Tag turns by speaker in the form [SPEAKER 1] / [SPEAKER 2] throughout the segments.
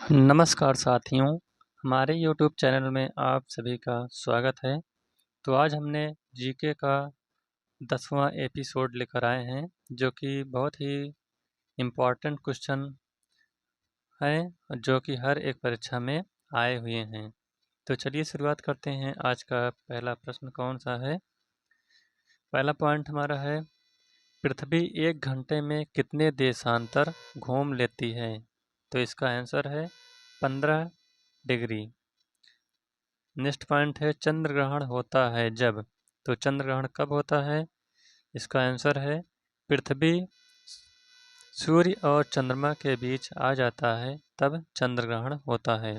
[SPEAKER 1] नमस्कार साथियों, हमारे YouTube चैनल में आप सभी का स्वागत है। तो आज हमने जीके का 10वां एपिसोड लेकर आए हैं, जो कि बहुत ही इम्पोर्टेंट क्वेश्चन है, जो कि हर एक परीक्षा में आए हुए हैं। तो चलिए शुरुआत करते हैं। आज का पहला प्रश्न कौन सा है? पहला पॉइंट हमारा है, पृथ्वी 1 घंटे में कितने देशांतर घूम लेती है? तो इसका आंसर है 15 डिग्री। नेक्स्ट पॉइंट है, चंद्र ग्रहण होता है जब? तो चंद्र ग्रहण कब होता है? इसका आंसर है, पृथ्वी सूर्य और चंद्रमा के बीच आ जाता है तब चंद्र ग्रहण होता है।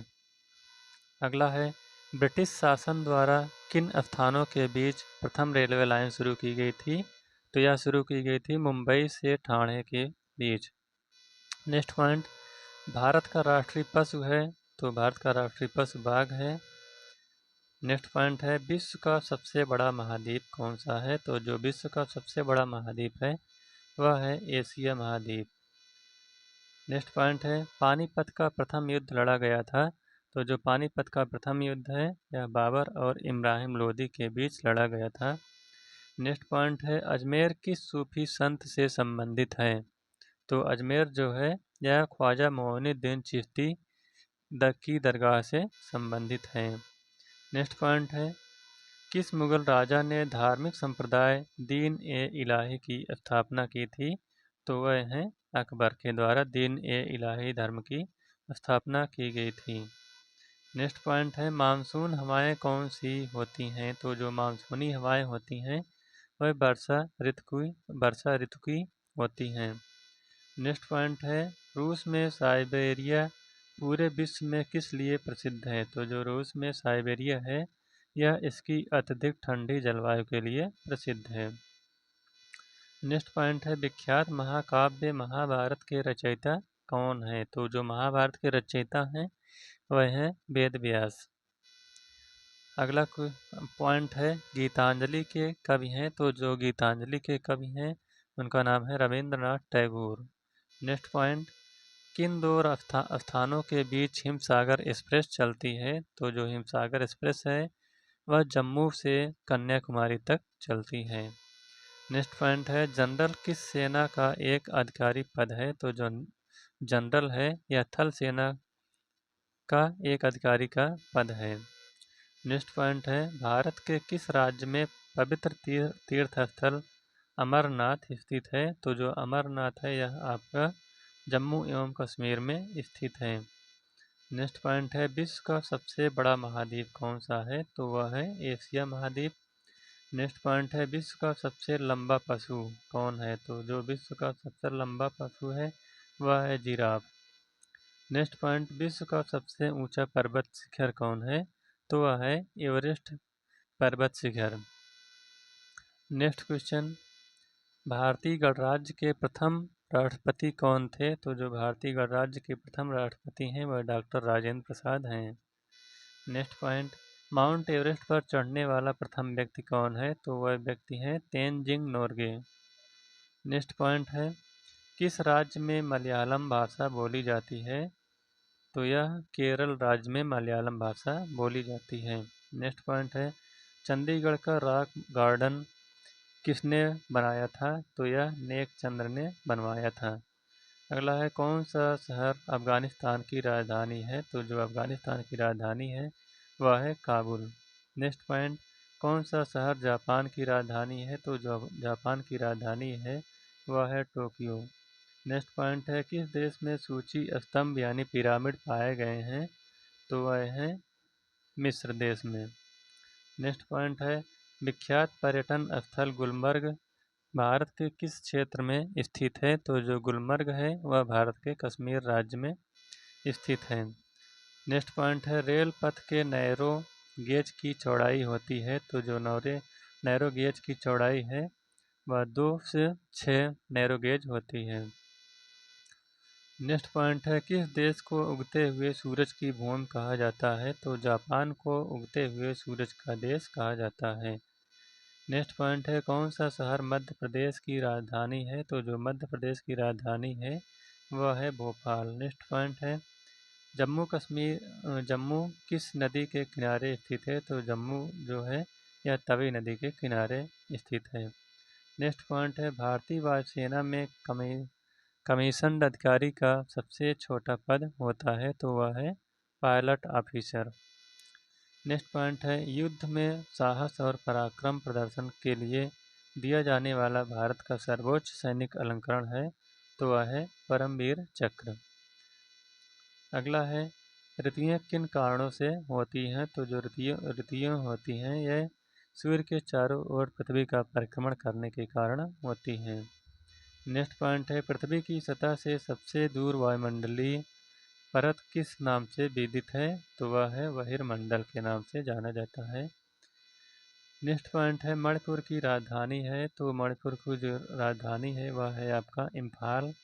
[SPEAKER 1] अगला है, ब्रिटिश शासन द्वारा किन स्थानों के बीच प्रथम रेलवे लाइन शुरू की गई थी? तो यह शुरू की गई थी मुंबई से ठाणे के बीच। नेक्स्ट पॉइंट, भारत का राष्ट्रीय पशु है? तो भारत का राष्ट्रीय पशु बाघ है। नेक्स्ट पॉइंट है, विश्व का सबसे बड़ा महाद्वीप कौन सा है? तो जो विश्व का सबसे बड़ा महाद्वीप है वह है एशिया महाद्वीप। नेक्स्ट पॉइंट है, पानीपत का प्रथम युद्ध लड़ा गया था? तो जो पानीपत का प्रथम युद्ध है यह बाबर और इब्राहिम लोदी के बीच लड़ा गया था। नेक्स्ट पॉइंट है, अजमेर किस सूफी संत से संबंधित है? तो अजमेर जो है यह ख्वाजा मोइनुद्दीन चिश्ती की दरगाह से संबंधित है। नेक्स्ट पॉइंट है, किस मुगल राजा ने धार्मिक संप्रदाय दीन ए इलाही की स्थापना की थी? तो वह हैं अकबर के द्वारा दीन ए इलाही धर्म की स्थापना की गई थी। नेक्स्ट पॉइंट है, मानसून हवाएं कौन सी होती हैं? तो जो मानसूनी हवाएं होती हैं वह वर्षा ऋतु की होती हैं। नेक्स्ट पॉइंट है, रूस में साइबेरिया पूरे विश्व में किस लिए प्रसिद्ध है? तो जो रूस में साइबेरिया है यह इसकी अत्यधिक ठंडी जलवायु के लिए प्रसिद्ध है। नेक्स्ट पॉइंट है, विख्यात महाकाव्य महाभारत के रचयिता कौन है? तो जो महाभारत के रचयिता हैं वह हैं वेद व्यास। अगला पॉइंट है, गीतांजलि के कवि हैं? तो जो गीतांजलि के कवि हैं उनका नाम है रविंद्रनाथ टैगोर। नेक्स्ट पॉइंट, किन दो स्थानों के बीच हिमसागर एक्सप्रेस चलती है? तो जो हिमसागर एक्सप्रेस है वह जम्मू से कन्याकुमारी तक चलती है। नेक्स्ट पॉइंट है, जनरल किस सेना का एक आधिकारिक पद है? तो जो जनरल है यह थल सेना का एक अधिकारी का पद है। नेक्स्ट पॉइंट है, भारत के किस राज्य में पवित्र तीर्थ स्थल अमरनाथ स्थित है? तो जो अमरनाथ है यह आपका जम्मू एवं कश्मीर में स्थित है। नेक्स्ट पॉइंट है, विश्व का सबसे बड़ा महाद्वीप कौन सा है? तो वह है एशिया महाद्वीप। नेक्स्ट पॉइंट है, विश्व का सबसे लंबा पशु कौन है? तो जो विश्व का सबसे लंबा पशु है वह है जिराफ। नेक्स्ट पॉइंट, विश्व का सबसे ऊंचा पर्वत शिखर कौन है? तो वह है एवरेस्ट पर्वत शिखर। नेक्स्ट क्वेश्चन, भारतीय गणराज्य के प्रथम राष्ट्रपति कौन थे? तो जो भारतीय गणराज्य के प्रथम राष्ट्रपति हैं वह डॉक्टर राजेंद्र प्रसाद हैं। नेक्स्ट पॉइंट, माउंट एवरेस्ट पर चढ़ने वाला प्रथम व्यक्ति कौन है? तो वह व्यक्ति है तेनजिंग नोरगे। नेक्स्ट पॉइंट है, किस राज्य में मलयालम भाषा बोली जाती है? तो यह केरल राज्य में मलयालम भाषा बोली जाती है। नेक्स्ट पॉइंट है, चंडीगढ़ का रॉक गार्डन किसने बनाया था? तो यह नेक चंद्र ने बनवाया था। अगला है, कौन सा शहर अफगानिस्तान की राजधानी है? तो जो अफगानिस्तान की राजधानी है वह है काबुल। नेक्स्ट पॉइंट, कौन सा शहर जापान की राजधानी है? तो जो जापान की राजधानी है वह है टोक्यो। नेक्स्ट पॉइंट है, किस देश में सूची स्तंभ यानी पिरामिड पाए गए हैं? तो वह है मिस्र देश में। नेक्स्ट पॉइंट है, विख्यात पर्यटन स्थल गुलमर्ग भारत के किस क्षेत्र में स्थित है? तो जो गुलमर्ग है वह भारत के कश्मीर राज्य में स्थित है। नेक्स्ट पॉइंट है, रेल पथ के नैरो गेज की चौड़ाई होती है? तो जो नैरो गेज की चौड़ाई है वह 2 से 6 नैरो गेज होती है। नेक्स्ट पॉइंट है, किस देश को उगते हुए सूरज की भूमि कहा जाता है? तो जापान को उगते हुए सूरज का देश कहा जाता है। नेक्स्ट पॉइंट है, कौन सा शहर मध्य प्रदेश की राजधानी है? तो जो मध्य प्रदेश की राजधानी है वह है भोपाल। नेक्स्ट पॉइंट है, जम्मू किस नदी के किनारे स्थित है? तो जम्मू जो है यह तवी नदी के किनारे स्थित है। नेक्स्ट पॉइंट है, भारतीय वायुसेना में कमीशन्ड अधिकारी का सबसे छोटा पद होता है, तो वह है पायलट ऑफिसर। नेक्स्ट पॉइंट है, युद्ध में साहस और पराक्रम प्रदर्शन के लिए दिया जाने वाला भारत का सर्वोच्च सैनिक अलंकरण है, तो वह है परमवीर चक्र। अगला है, ऋतुएं किन कारणों से होती हैं? तो जो ऋतुएं होती हैं यह सूर्य के चारों ओर पृथ्वी का परिक्रमण करने के कारण होती हैं। नेक्स्ट पॉइंट है, पृथ्वी की सतह से सबसे दूर वायुमंडलीय परत किस नाम से विदित है? तो वह है बहिर्मंडल के नाम से जाना जाता है। नेक्स्ट पॉइंट है, मणिपुर की राजधानी है, तो मणिपुर की जो राजधानी है वह है आपका इम्फाल।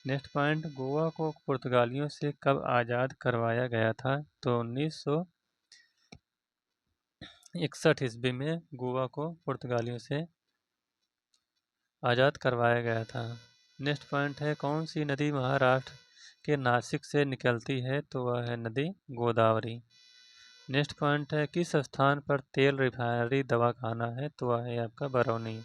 [SPEAKER 1] नेक्स्ट पॉइंट, गोवा को पुर्तगालियों से कब आज़ाद करवाया गया था? तो 1961 ईस्वी में गोवा को पुर्तगालियों से आज़ाद करवाया गया था। नेक्स्ट पॉइंट है, कौन सी नदी महाराष्ट्र के नासिक से निकलती है? तो वह है नदी गोदावरी। नेक्स्ट पॉइंट है, किस स्थान पर तेल रिफाइनरी दवाखाना है? तो वह है आपका बरौनी।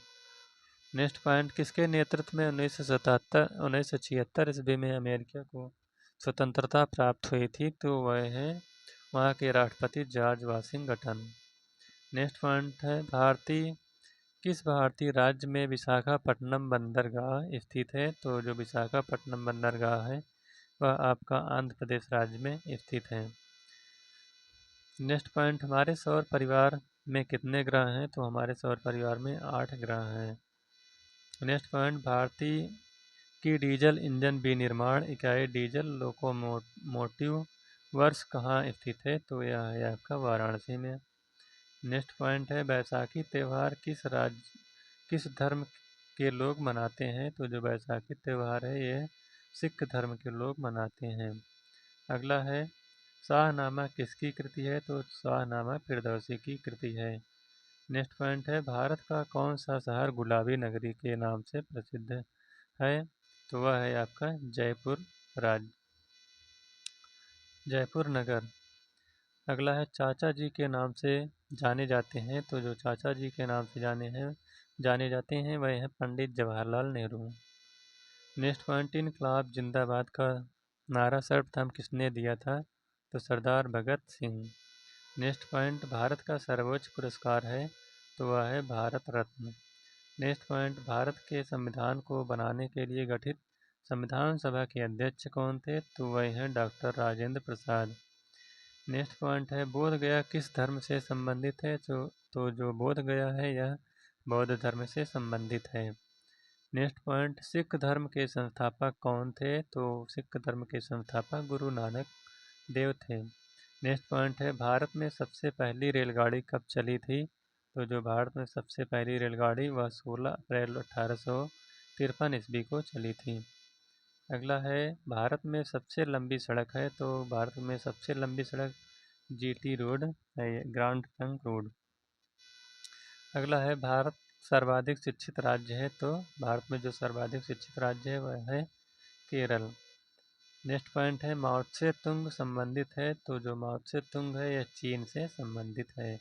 [SPEAKER 1] नेक्स्ट पॉइंट, किसके नेतृत्व में 1976 ईस्वी में अमेरिका को स्वतंत्रता प्राप्त हुई थी? तो वह है वहाँ के राष्ट्रपति जॉर्ज वाशिंगटन। नेक्स्ट पॉइंट है, किस भारतीय राज्य में विशाखापट्टनम बंदरगाह स्थित है? तो जो विशाखापट्टनम बंदरगाह है वह आपका आंध्र प्रदेश राज्य में स्थित है। नेक्स्ट पॉइंट, हमारे सौर परिवार में कितने ग्रह हैं? तो हमारे सौर परिवार में 8 ग्रह हैं। नेक्स्ट पॉइंट, भारतीय की डीजल इंजन विनिर्माण इकाई डीजल लोकोमोटिव वर्क्स कहाँ स्थित है? तो यह है आपका वाराणसी में। नेक्स्ट पॉइंट है, बैसाखी त्यौहार किस धर्म के लोग मनाते हैं? तो जो बैसाखी त्यौहार है यह सिख धर्म के लोग मनाते हैं। अगला है, शाहनामा किसकी कृति है? तो शाहनामा फिरदौसी की कृति है। नेक्स्ट पॉइंट है, भारत का कौन सा शहर गुलाबी नगरी के नाम से प्रसिद्ध है? तो वह है आपका जयपुर नगर। अगला है, चाचा जी के नाम से जाने जाते हैं, तो जो चाचा जी के नाम से जाने जाते हैं वह हैं पंडित जवाहरलाल नेहरू। नेक्स्ट पॉइंट, इनकलाब जिंदाबाद का नारा सर्वप्रथम किसने दिया था? तो सरदार भगत सिंह। नेक्स्ट पॉइंट, भारत का सर्वोच्च पुरस्कार है, तो वह है भारत रत्न। नेक्स्ट पॉइंट, भारत के संविधान को बनाने के लिए गठित संविधान सभा के अध्यक्ष कौन थे? तो वह हैं doctor Rajendra Prasad. Next point है, बोध गया किस धर्म से संबंधित है? तो जो बोध गया है यह बौद्ध धर्म से संबंधित है। नेक्स्ट पॉइंट, सिख धर्म के संस्थापक कौन थे? तो सिख धर्म के संस्थापक गुरु नानक देव थे। नेक्स्ट पॉइंट है, भारत में सबसे पहली रेलगाड़ी कब चली थी? तो जो भारत में सबसे पहली रेलगाड़ी वह 16 अप्रैल 1853 ईस्वी को चली थी। अगला है, भारत में सबसे लंबी सड़क है, तो भारत में सबसे लंबी सड़क जीटी रोड है, ग्रांड ट्रंक रोड। अगला है, भारत सर्वाधिक शिक्षित राज्य है, तो भारत में जो सर्वाधिक शिक्षित राज्य है वह है केरल। नेक्स्ट पॉइंट है, माओ त्से तुंग संबंधित है, तो जो माओ त्से तुंग है यह चीन से संबंधित है।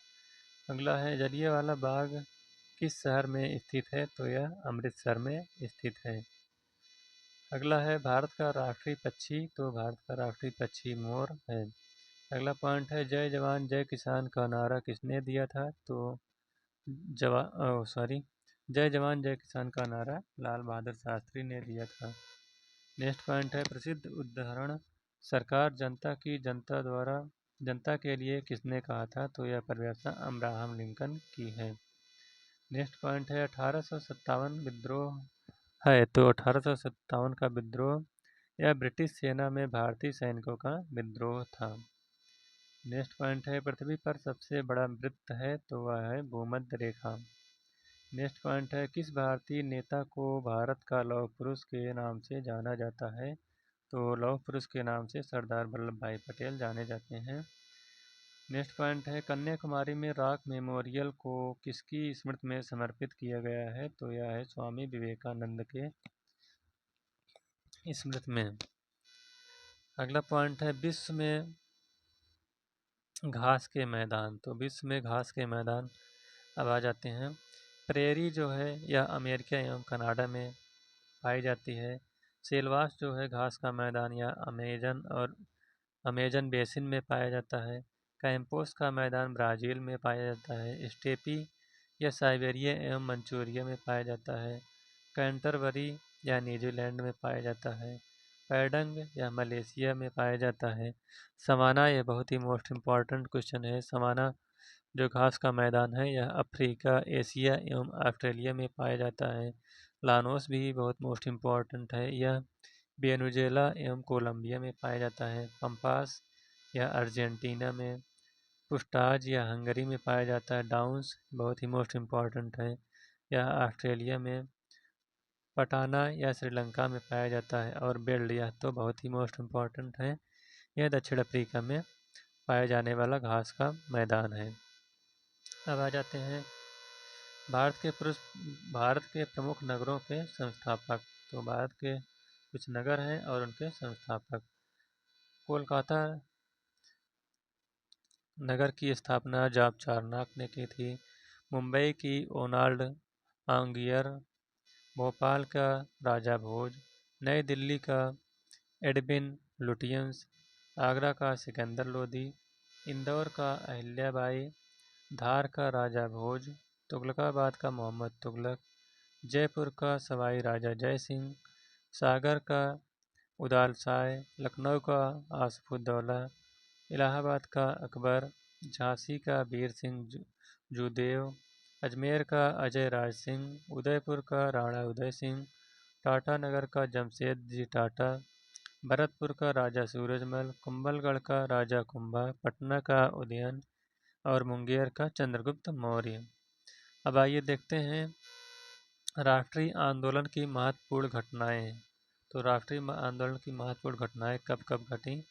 [SPEAKER 1] अगला है, जलियांवाला बाग किस शहर में स्थित है? तो यह अमृतसर में स्थित है। अगला है, भारत का राष्ट्रीय पक्षी, तो भारत का राष्ट्रीय पक्षी मोर है। अगला पॉइंट है, जय जवान जय किसान का नारा किसने दिया था? तो जय जवान जय किसान का नारा लाल बहादुर शास्त्री ने दिया था। नेक्स्ट पॉइंट है, प्रसिद्ध उदाहरण सरकार जनता के लिए किसने कहा था? तो यह परिभाषा अब्राहम लिंकन की है। नेक्स्ट पॉइंट है, 1857 विद्रोह है, तो 1857 का विद्रोह यह ब्रिटिश सेना में भारतीय सैनिकों का विद्रोह था। नेक्स्ट पॉइंट है, पृथ्वी पर सबसे बड़ा वृत्त है, तो वह है भूमध्य रेखा। नेक्स्ट पॉइंट है, किस भारतीय नेता को भारत का लौह पुरुष के नाम से जाना जाता है? तो लौह पुरुष के नाम से सरदार वल्लभ भाई पटेल जाने जाते हैं। नेक्स्ट पॉइंट है, कन्याकुमारी में रॉक मेमोरियल को किसकी स्मृति में समर्पित किया गया है? तो यह है स्वामी विवेकानंद के स्मृति में। अगला पॉइंट है विश्व में घास के मैदान। तो विश्व में घास के मैदान अब आ जाते हैं। प्रेरी जो है यह अमेरिका एवं कनाडा में पाई जाती है। सेलवास जो है घास का मैदान या अमेजन बेसिन में पाया जाता है। कैंपोस का मैदान ब्राज़ील में पाया जाता है। स्टेपी या साइबेरिया एवं मंचूरिया में पाया जाता है। कैंटरबरी या न्यूजीलैंड में पाया जाता है। पैडंग या मलेशिया में पाया जाता है। सवाना, यह बहुत ही मोस्ट इम्पॉर्टेंट क्वेश्चन है। सवाना जो घास का मैदान है यह अफ्रीका, एशिया एवं ऑस्ट्रेलिया में पाया जाता है। लानोस भी बहुत मोस्ट इम्पॉर्टेंट है, यह वेनेजुएला एवं कोलंबिया में पाया जाता है। पंपास यह अर्जेंटीना में। पुस्टाज यह हंगरी में पाया जाता है। डाउन्स बहुत ही मोस्ट इम्पॉर्टेंट है, यह ऑस्ट्रेलिया में। पटाना यह श्रीलंका में पाया जाता है। और बेल्ड यह तो बहुत ही मोस्ट इम्पॉर्टेंट है, यह दक्षिण अफ्रीका में पाया जाने वाला घास का मैदान है। अब आ जाते हैं भारत के प्रमुख नगरों के संस्थापक। तो भारत के कुछ नगर हैं और उनके संस्थापक। कोलकाता नगर की स्थापना जॉर्ज चार्नक ने की थी। मुंबई की ओनाल्ड आंगियर। भोपाल का राजा भोज। नई दिल्ली का एडविन लुटियंस। आगरा का सिकंदर लोदी। इंदौर का अहिल्याबाई। धार का राजा भोज। तुगलकाबाद का मोहम्मद तुगलक। जयपुर का सवाई राजा जय सिंह। सागर का उदालसाय। लखनऊ का आसफुद्दौला। इलाहाबाद का अकबर। झांसी का वीर सिंह जूदेव। अजमेर का अजय राज सिंह। उदयपुर का राणा उदय सिंह। टाटा नगर का जमशेद जी टाटा। भरतपुर का राजा सूरजमल। कुंभलगढ़ का राजा कुंभा। पटना का उदयन और मुंगेर का चंद्रगुप्त मौर्य। अब आइए देखते हैं राष्ट्रीय आंदोलन की महत्वपूर्ण घटनाएं। तो राष्ट्रीय आंदोलन की महत्वपूर्ण घटनाएं कब कब घटी।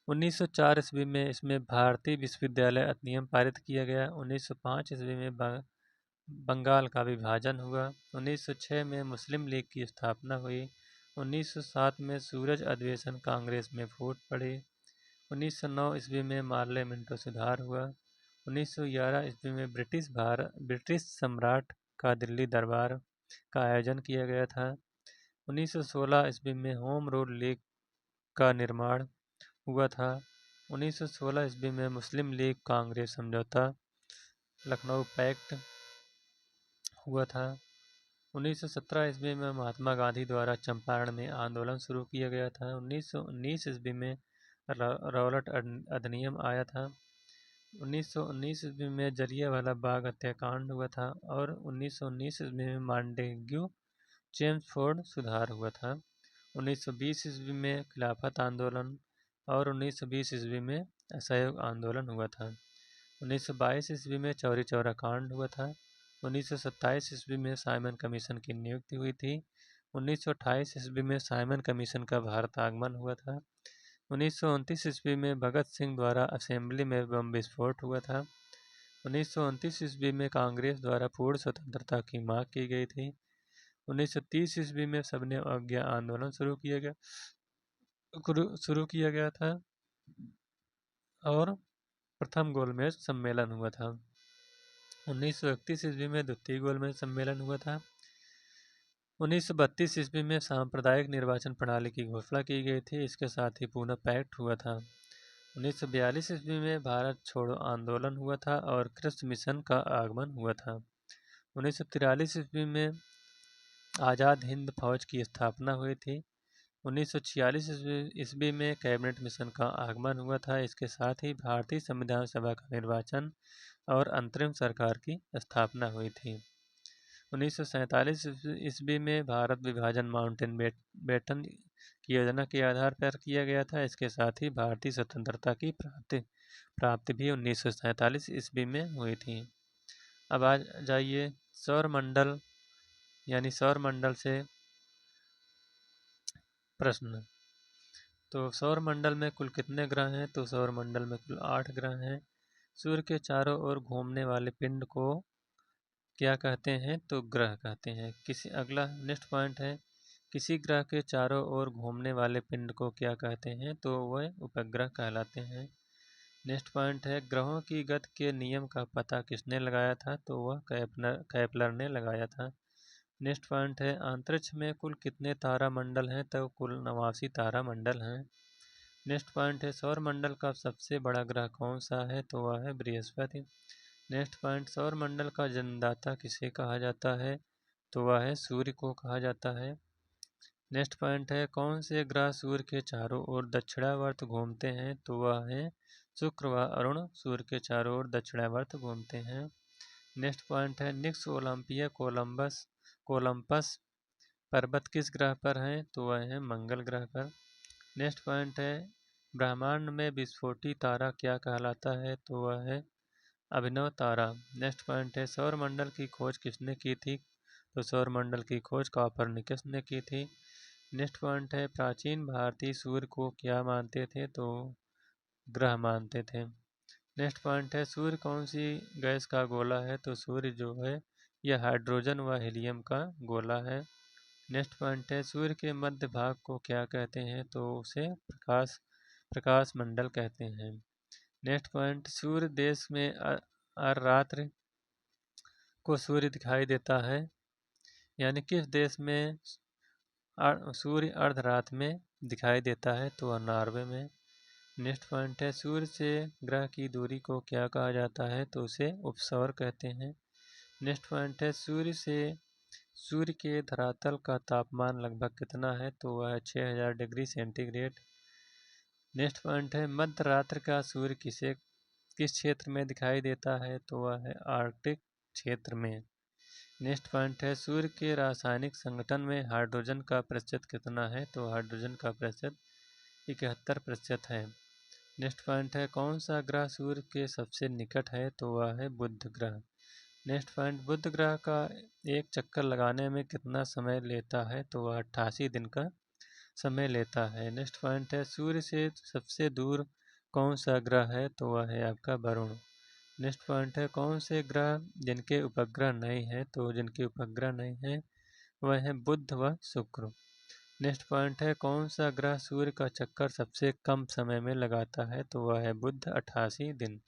[SPEAKER 1] 1904 ईस्वी में इसमें भारतीय विश्वविद्यालय अधिनियम पारित किया गया। 1905 ईस्वी में बंगाल का विभाजन हुआ। 1906 में मुस्लिम लीग की स्थापना हुई। 1907 में सूरज अधिवेशन कांग्रेस में फूट पड़ी। 1909 ईस्वी में मार्ले मिंटो सुधार हुआ। 1911 ईस्वी में ब्रिटिश सम्राट का दिल्ली दरबार का आयोजन किया गया था। 1916 ईस्वी में होम रूल लीग का निर्माण हुआ था। 1916 ईस्वी में मुस्लिम लीग कांग्रेस समझौता लखनऊ पैक्ट हुआ था। 1917 ईस्वी में महात्मा गांधी द्वारा चंपारण में आंदोलन शुरू किया गया था। 1919 ईस्वी में रौलट अधिनियम आया था। 1919 ईस्वी में जलियांवाला बाग हत्याकांड हुआ था। और 1919 ईस्वी में मॉन्टेग्यू चेम्सफोर्ड सुधार हुआ था। 1920 ईस्वी में खिलाफत आंदोलन और 1920 ईस्वी में असहयोग आंदोलन हुआ था। 1922 ईस्वी में चौरी चौरा कांड हुआ था। 1927 ईस्वी में साइमन कमीशन की नियुक्ति हुई थी। 1928 ईस्वी में साइमन कमीशन का भारत आगमन हुआ था। 1929 ईस्वी में भगत सिंह द्वारा असेंबली में बम विस्फोट हुआ था। 1929 ईस्वी में कांग्रेस द्वारा पूर्ण स्वतंत्रता की मांग की गई थी। 1930 ईस्वी में सबने अवज्ञा आंदोलन शुरू किया गया था और प्रथम गोलमेज सम्मेलन हुआ था। 1931 ईस्वी में द्वितीय गोलमेज सम्मेलन हुआ था। 1932 ईस्वी में सांप्रदायिक निर्वाचन प्रणाली की घोषणा की गई थी। इसके साथ ही पुणे पैक्ट हुआ था। 1942 ईस्वी में भारत छोड़ो आंदोलन हुआ था और क्रिस्ट मिशन का आगमन हुआ था। 1943 ईस्वी में आज़ाद हिंद फौज की स्थापना हुई थी। 1946 ईस्वी में कैबिनेट मिशन का आगमन हुआ था। इसके साथ ही भारतीय संविधान सभा का निर्वाचन और अंतरिम सरकार की स्थापना हुई थी। 1947 ईस्वी में भारत विभाजन माउंटेन बैटन की योजना के आधार पर किया गया था। इसके साथ ही भारतीय स्वतंत्रता की प्राप्ति भी 1947 ईस्वी में हुई थी। अब आ जाइए सौरमंडल यानी सौरमंडल से प्रश्न। तो सौरमंडल में कुल कितने ग्रह हैं। तो सौरमंडल में कुल 8 ग्रह हैं। सूर्य के चारों ओर घूमने वाले पिंड को क्या कहते हैं। तो ग्रह कहते हैं। अगला नेक्स्ट पॉइंट है किसी ग्रह के चारों ओर घूमने वाले पिंड को क्या कहते हैं? तो वह उपग्रह कहलाते हैं। नेक्स्ट पॉइंट है, ग्रहों की गति के नियम का पता किसने लगाया था? तो वह कैपलर ने लगाया था। नेक्स्ट पॉइंट है, अंतरिक्ष में कुल कितने तारा मंडल हैं? तो कुल 89 तारा मंडल हैं। नेक्स्ट पॉइंट है, सौर मंडल का सबसे बड़ा ग्रह कौन सा है? तो वह है बृहस्पति। नेक्स्ट पॉइंट, सौर मंडल का जन्मदाता किसे कहा जाता है? तो वह है सूर्य को कहा जाता है। नेक्स्ट पॉइंट है, कौन से ग्रह सूर्य के चारों ओर दक्षिणावर्त घूमते हैं? तो वह है शुक्र व अरुण सूर्य के चारों ओर दक्षिणावर्त घूमते हैं। नेक्स्ट पॉइंट है, निक्स ओलंपिया कोलंपस पर्वत किस ग्रह पर है? तो वह है मंगल ग्रह पर। नेक्स्ट पॉइंट है, ब्रह्मांड में विस्फोटी तारा क्या कहलाता है? तो वह है अभिनव तारा। नेक्स्ट पॉइंट है, सौर मंडल की खोज किसने की थी? तो सौर मंडल की खोज कॉपरनिकस ने की थी। नेक्स्ट पॉइंट है, प्राचीन भारतीय सूर्य को क्या मानते थे? तो ग्रह मानते थे। नेक्स्ट पॉइंट है, सूर्य कौन सी गैस का गोला है? तो सूर्य जो है यह हाइड्रोजन व हीलियम का गोला है। नेक्स्ट पॉइंट है, सूर्य के मध्य भाग को क्या कहते हैं? तो उसे प्रकाश मंडल कहते हैं। नेक्स्ट पॉइंट, सूर्य देश में अर्धरात्रि को सूर्य दिखाई देता है, यानी किस देश में सूर्य अर्धरात में दिखाई देता है? तो नॉर्वे में। नेक्स्ट पॉइंट है, सूर्य से ग्रह की दूरी को क्या कहा जाता है? तो उसे उपसौर कहते हैं। नेक्स्ट पॉइंट है, सूर्य के धरातल का तापमान लगभग कितना है? तो वह है 6000 डिग्री सेंटीग्रेड। नेक्स्ट पॉइंट है, मध्य रात्रि का सूर्य किस क्षेत्र में दिखाई देता है? तो वह है आर्कटिक क्षेत्र में। नेक्स्ट पॉइंट है, सूर्य के रासायनिक संगठन में हाइड्रोजन का प्रतिशत कितना है? तो हाइड्रोजन का प्रतिशत 71% है। नेक्स्ट पॉइंट है, कौन सा ग्रह सूर्य के सबसे निकट है? तो वह है बुध ग्रह। नेक्स्ट पॉइंट, बुध ग्रह का एक चक्कर लगाने में कितना समय लेता है? तो वह 88 दिन का समय लेता है। नेक्स्ट पॉइंट है, सूर्य से सबसे दूर कौन सा ग्रह है? तो वह है आपका वरुण। नेक्स्ट पॉइंट है, कौन से ग्रह जिनके उपग्रह नहीं है? तो जिनके उपग्रह नहीं है वह है बुध व शुक्र। नेक्स्ट पॉइंट है, कौन सा ग्रह सूर्य का चक्कर सबसे कम समय में लगाता है? तो वह है बुध, 88 दिन।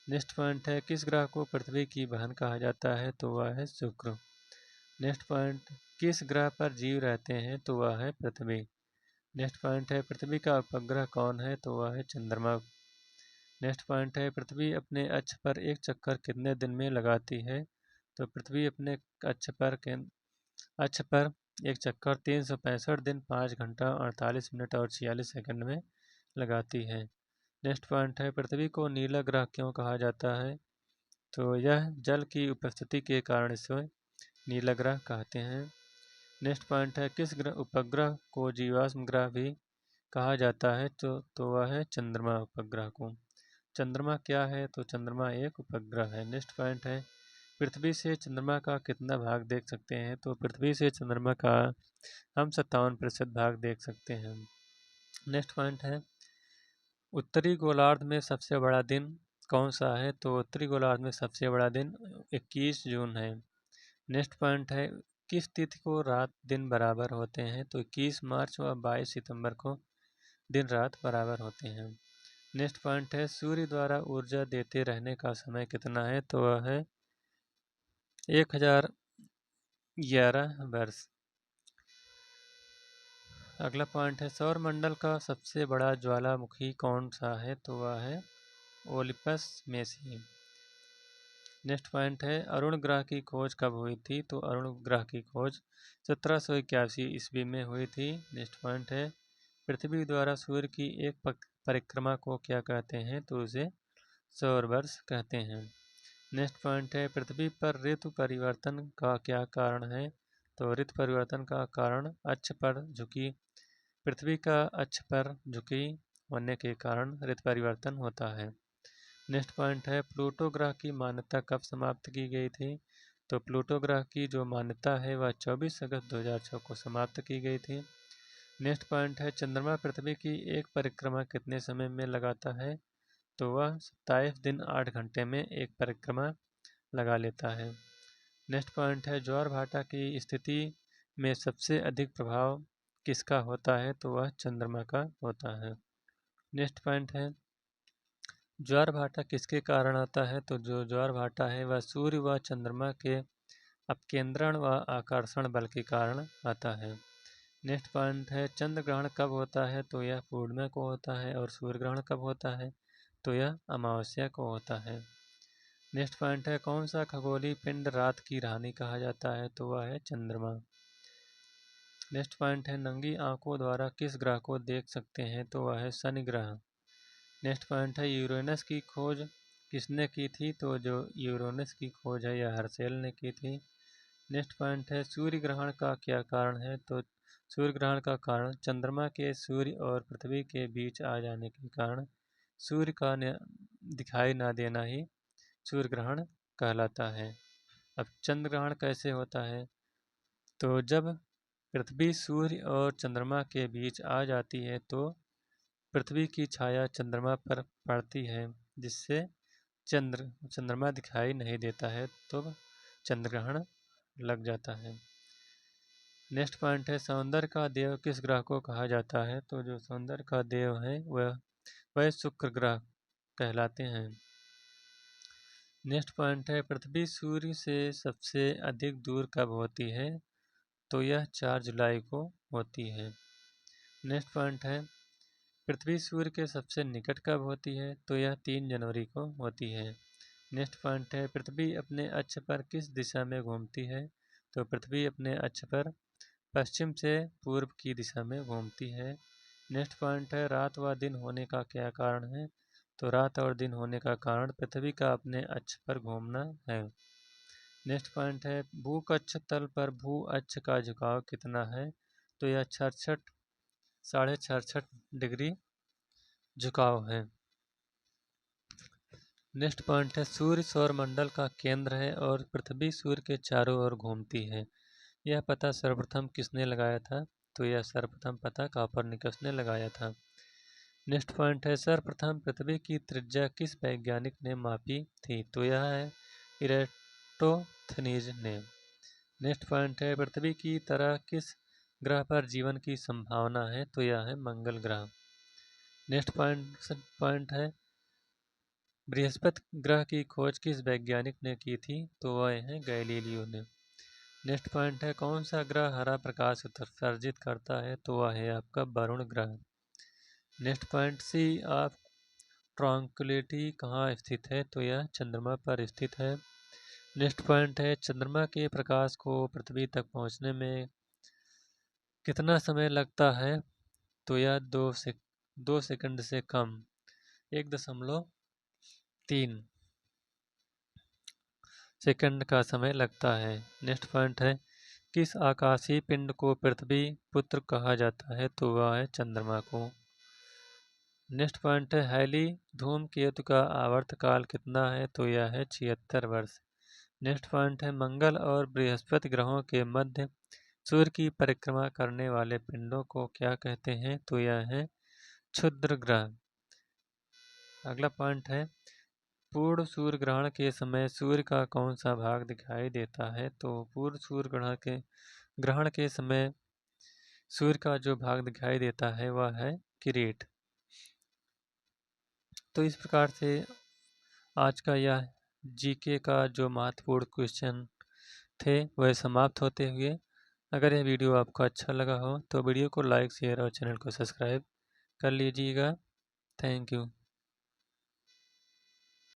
[SPEAKER 1] नेक्स्ट पॉइंट है, किस ग्रह को पृथ्वी की बहन कहा जाता है? तो वह है शुक्र। नेक्स्ट पॉइंट, किस ग्रह पर जीव रहते हैं? तो वह है पृथ्वी। नेक्स्ट पॉइंट है, पृथ्वी का उपग्रह कौन है? तो वह है चंद्रमा। नेक्स्ट पॉइंट है, पृथ्वी अपने अक्ष पर एक चक्कर कितने दिन में लगाती है? तो पृथ्वी अपने अक्ष पर एक चक्कर 365 दिन, 5 घंटा 48 मिनट और 46 सेकंड में लगाती है। नेक्स्ट पॉइंट है, पृथ्वी को नीला ग्रह क्यों कहा जाता है? तो यह जल की उपस्थिति के कारण इसे नीला ग्रह कहते हैं। नेक्स्ट पॉइंट है, किस उपग्रह को जीवाश्म ग्रह भी कहा जाता है? तो वह है चंद्रमा उपग्रह को। चंद्रमा क्या है? तो चंद्रमा एक उपग्रह है। नेक्स्ट पॉइंट है, पृथ्वी से चंद्रमा का कितना भाग देख सकते हैं? तो पृथ्वी से चंद्रमा का हम 57% भाग देख सकते हैं। नेक्स्ट पॉइंट है, उत्तरी गोलार्ध में सबसे बड़ा दिन कौन सा है? तो उत्तरी गोलार्ध में सबसे बड़ा दिन 21 जून है। नेक्स्ट पॉइंट है, किस तिथि को रात दिन बराबर होते हैं? तो 21 मार्च व 22 सितंबर को दिन रात बराबर होते हैं। नेक्स्ट पॉइंट है, सूर्य द्वारा ऊर्जा देते रहने का समय कितना है? तो वह है 1011 वर्ष। अगला पॉइंट है, सौर मंडल का सबसे बड़ा ज्वालामुखी कौन सा है? तो वह है ओलिपस मेसी। नेक्स्ट पॉइंट है, अरुण ग्रह की खोज कब हुई थी? तो अरुण ग्रह की खोज 1781 ईस्वी में हुई थी। नेक्स्ट पॉइंट है, पृथ्वी द्वारा सूर्य की एक परिक्रमा को क्या कहते हैं? तो उसे सौर वर्ष कहते हैं। नेक्स्ट पॉइंट है, पृथ्वी पर ऋतु परिवर्तन का क्या कारण है? तो ऋतु परिवर्तन का कारण अक्ष पर झुकी पृथ्वी का अक्ष पर झुकी होने के कारण ऋतु परिवर्तन होता है। नेक्स्ट पॉइंट है, प्लूटो ग्रह की मान्यता कब समाप्त की गई थी? तो प्लूटो ग्रह की जो मान्यता है वह 24 अगस्त 2006 को समाप्त की गई थी। नेक्स्ट पॉइंट है, चंद्रमा पृथ्वी की एक परिक्रमा कितने समय में लगाता है? तो वह 27 दिन 8 घंटे में एक परिक्रमा लगा लेता है। नेक्स्ट पॉइंट है, ज्वार भाटा की स्थिति में सबसे अधिक प्रभाव किसका होता है, तो वह चंद्रमा का होता है। नेक्स्ट पॉइंट है, ज्वार भाटा किसके कारण आता है, तो जो ज्वार भाटा है वह सूर्य व चंद्रमा के अपकेंद्रण व आकर्षण बल के कारण आता है। नेक्स्ट पॉइंट है, चंद्र ग्रहण कब होता है, तो यह पूर्णिमा को होता है, और सूर्य ग्रहण कब होता है, तो यह अमावस्या को होता है। नेक्स्ट पॉइंट है, कौन सा खगोलीय पिंड रात की रानी कहा जाता है, तो वह है चंद्रमा। नेक्स्ट पॉइंट है, नंगी आंखों द्वारा किस ग्रह को देख सकते हैं, तो वह है शनि ग्रह। नेक्स्ट पॉइंट है, यूरेनस की खोज किसने की थी, तो जो यूरेनस की खोज है यह हर्शेल ने की थी। नेक्स्ट पॉइंट है, सूर्य ग्रहण का क्या कारण है, तो सूर्य ग्रहण का कारण चंद्रमा के सूर्य और पृथ्वी के बीच आ जाने के कारण सूर्य का दिखाई ना देना ही सूर्य ग्रहण कहलाता है। अब चंद्र ग्रहण कैसे होता है, तो जब पृथ्वी सूर्य और चंद्रमा के बीच आ जाती है तो पृथ्वी की छाया चंद्रमा पर पड़ती है, जिससे चंद्रमा दिखाई नहीं देता है, तो चंद्र ग्रहण लग जाता है। नेक्स्ट पॉइंट है, सौंदर्य का देव किस ग्रह को कहा जाता है, तो जो सौंदर्य का देव है वह शुक्र ग्रह कहलाते हैं। नेक्स्ट पॉइंट है, पृथ्वी सूर्य से सबसे अधिक दूर कब होती है, तो यह 4 जुलाई को होती है। नेक्स्ट पॉइंट है, पृथ्वी सूर्य के सबसे निकट कब होती है, तो यह 3 जनवरी को होती है। नेक्स्ट पॉइंट है, पृथ्वी अपने अक्ष पर किस दिशा में घूमती है, तो पृथ्वी अपने अक्ष पर पश्चिम से पूर्व की दिशा में घूमती है। नेक्स्ट पॉइंट है, रात व दिन होने का क्या कारण है, तो रात और दिन होने का कारण पृथ्वी का अपने अक्ष पर घूमना है। नेक्स्ट पॉइंट है, भूकक्ष तल पर भू अक्ष का झुकाव कितना है, तो यह 66.66 डिग्री झुकाव है। नेक्स्ट पॉइंट है, सूर्य सौर मंडल का केंद्र है और पृथ्वी सूर्य के चारों ओर घूमती है। यह पता सर्वप्रथम किसने लगाया था, तो यह सर्वप्रथम पता कॉपरनिकस ने लगाया था। नेक्स्ट पॉइंट है, सर्वप्रथम पृथ्वी की त्रिज्या किस वैज्ञानिक ने मापी थी, तो यह है इरेटोथनीज ने। नेक्स्ट पॉइंट है, पृथ्वी की तरह किस ग्रह पर जीवन की संभावना है, तो यह है मंगल ग्रह। नेक्स्ट पॉइंट है, बृहस्पति ग्रह की खोज किस वैज्ञानिक ने की थी, तो वह है गैलीलियो ने। नेक्स्ट पॉइंट है, कौन सा ग्रह हरा प्रकाश उत्सर्जित करता है, तो वह है आपका वरुण ग्रह। Next point, sea of tranquillity कहाँ स्थित है, तो यह चंद्रमा पर स्थित है। नेक्स्ट पॉइंट है, चंद्रमा के प्रकाश को पृथ्वी तक पहुंचने में कितना समय लगता है, तो यह 2 सेकंड से कम 1.3 सेकंड का समय लगता है। नेक्स्ट पॉइंट है, किस आकाशीय पिंड को पृथ्वी पुत्र कहा जाता है, तो वह है चंद्रमा को। नेक्स्ट पॉइंट है, हैली धूमकेतु का आवर्तकाल कितना है, तो यह है 76 वर्ष। नेक्स्ट पॉइंट है, मंगल और बृहस्पति ग्रहों के मध्य सूर्य की परिक्रमा करने वाले पिंडों को क्या कहते हैं, तो यह है क्षुद्र ग्रह। अगला पॉइंट है, पूर्ण सूर्य ग्रहण के समय सूर्य का कौन सा भाग दिखाई देता है, तो पूर्ण सूर्य ग्रहण के समय सूर्य का जो भाग दिखाई देता है वह है किरीट। तो इस प्रकार से आज का यह जीके का जो महत्वपूर्ण क्वेश्चन थे वह समाप्त होते हुए, अगर यह वीडियो आपको अच्छा लगा हो तो वीडियो को लाइक शेयर और चैनल को सब्सक्राइब कर लीजिएगा। Thank you.